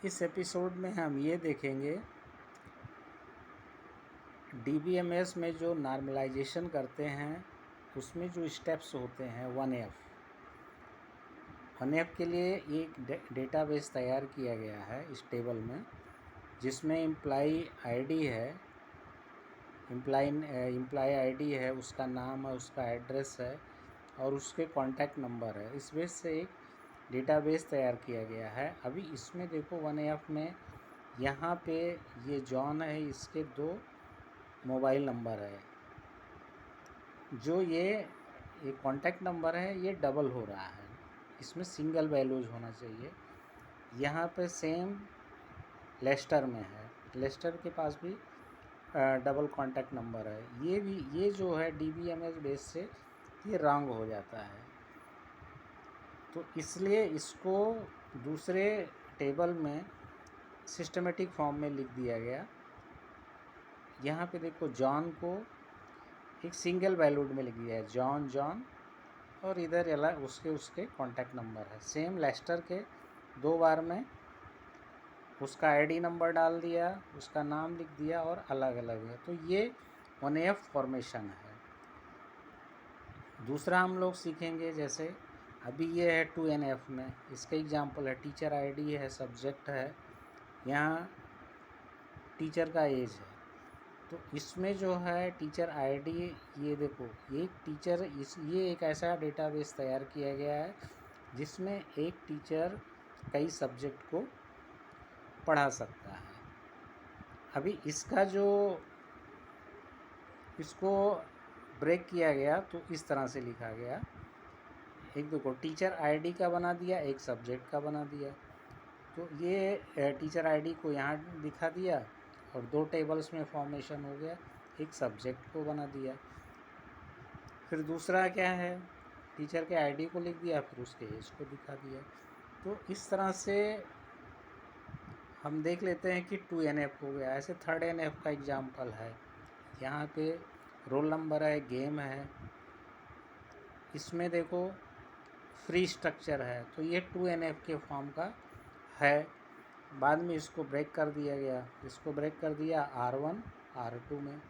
इस एपिसोड में हम ये देखेंगे DBMS में जो नॉर्मलाइजेशन करते हैं उसमें जो स्टेप्स होते हैं 1F के लिए एक डेटाबेस तैयार किया गया है इस टेबल में, जिसमें एम्प्लॉई आईडी है, एम्प्लॉई आईडी है, उसका नाम है, उसका एड्रेस है और उसके कॉन्टैक्ट नंबर है। इस बेस से एक डेटाबेस तैयार किया गया है। अभी इसमें देखो 1F में यहाँ पे ये जॉन है, इसके 2 मोबाइल नंबर है। जो ये कॉन्टैक्ट नंबर है ये डबल हो रहा है, इसमें सिंगल वैल्यूज होना चाहिए। यहाँ पे सेम लेस्टर में है, लेस्टर के पास भी डबल कॉन्टैक्ट नंबर है। ये जो है DBMS बेस से ये रॉन्ग हो जाता है, तो इसलिए इसको दूसरे टेबल में सिस्टमेटिक फॉर्म में लिख दिया गया। यहाँ पे देखो जॉन को एक सिंगल वैल्यूड में लिख दिया है, जॉन, और इधर अलग उसके कॉन्टैक्ट नंबर है। सेम लेस्टर के 2 बार में उसका आईडी नंबर डाल दिया, उसका नाम लिख दिया और अलग अलग है, तो ये 1F फॉर्मेशन है। दूसरा हम लोग सीखेंगे, जैसे अभी ये है 2NF में, इसका एग्जांपल है टीचर आईडी है, सब्जेक्ट है, यहाँ टीचर का एज है। तो इसमें जो है टीचर आईडी, ये देखो एक टीचर ये एक ऐसा डेटाबेस तैयार किया गया है जिसमें एक टीचर कई सब्जेक्ट को पढ़ा सकता है। अभी इसको ब्रेक किया गया तो इस तरह से लिखा गया, एक देखो टीचर आईडी का बना दिया, एक सब्जेक्ट का बना दिया। तो ये टीचर आईडी को यहाँ दिखा दिया और 2 टेबल्स में फॉर्मेशन हो गया, एक सब्जेक्ट को बना दिया। फिर दूसरा क्या है, टीचर के आईडी को लिख दिया, फिर उसके एज को दिखा दिया। तो इस तरह से हम देख लेते हैं कि 2NF हो गया। ऐसे 3rd NF का एग्जाम्पल है, यहाँ पे रोल नंबर है, गेम है, इसमें देखो फ्री स्ट्रक्चर है, तो ये 2NF के फॉर्म का है। बाद में इसको ब्रेक कर दिया गया, इसको ब्रेक कर दिया R1 R2 में।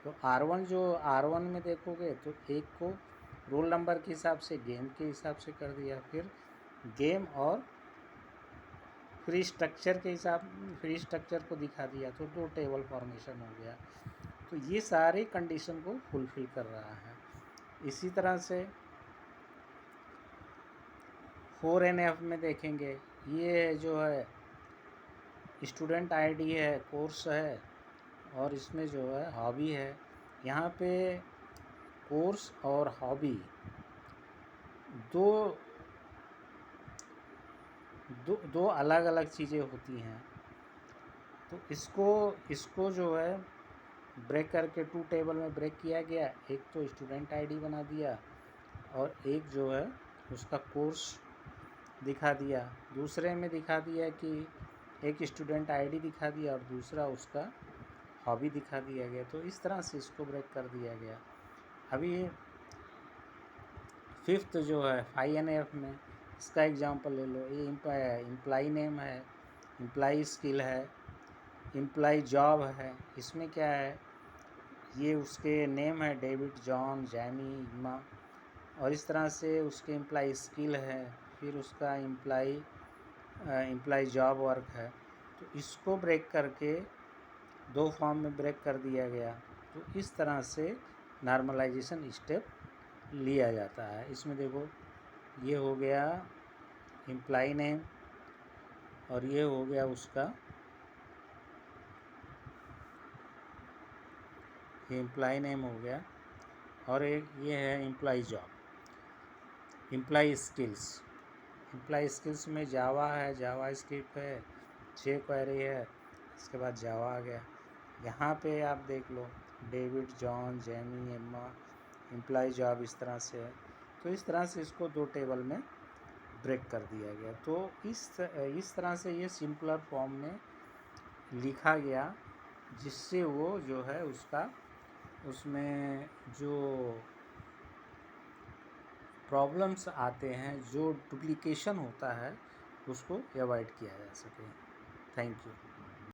तो R1 में देखोगे तो एक को रोल नंबर के हिसाब से, गेम के हिसाब से कर दिया, फिर गेम और फ्री स्ट्रक्चर को दिखा दिया, तो 2 टेबल फॉर्मेशन हो गया। तो ये सारे कंडीशन को फुलफिल कर रहा है। इसी तरह से 4NF में देखेंगे, ये जो है स्टूडेंट आईडी है, कोर्स है और इसमें जो है हॉबी है। यहाँ पे कोर्स और हॉबी दो अलग अलग चीज़ें होती हैं। तो इसको जो है ब्रेक करके 2 टेबल में ब्रेक किया गया। एक तो स्टूडेंट आईडी बना दिया और एक जो है उसका कोर्स दिखा दिया। दूसरे में दिखा दिया कि एक स्टूडेंट आईडी दिखा दिया और दूसरा उसका हॉबी दिखा दिया गया। तो इस तरह से इसको ब्रेक कर दिया गया। अभी 5th जो है 5NF में, इसका एग्जांपल ले लो। ये एम्प्लॉई नेम है, एम्प्लॉई स्किल है, एम्प्लॉई जॉब है। इसमें क्या है, ये उसके नेम है डेविड, जॉन, जैमी, इमा, और इस तरह से उसके एम्प्लॉई स्किल है, फिर उसका एम्प्लॉई जॉब वर्क है। तो इसको ब्रेक करके 2 फॉर्म में ब्रेक कर दिया गया। तो इस तरह से नॉर्मलाइजेशन स्टेप लिया जाता है। इसमें देखो ये हो गया एम्प्लॉई नेम और ये हो गया उसका एम्प्लॉई नेम हो गया, और एक ये है एम्प्लॉई जॉब। एम्प्लॉई स्किल्स में जावा है, जावा स्क्रिप्ट है, jQuery है, इसके बाद जावा आ गया। यहाँ पे आप देख लो David, John, Jamie, Emma, employee job इस तरह से है। तो इस तरह से इसको 2 टेबल में ब्रेक कर दिया गया। तो इस तरह से ये सिंपलर फॉर्म में लिखा गया, जिससे वो जो है उसमें जो प्रॉब्लम्स आते हैं, जो डुप्लीकेशन होता है, उसको अवॉइड किया जा सके। Thank you.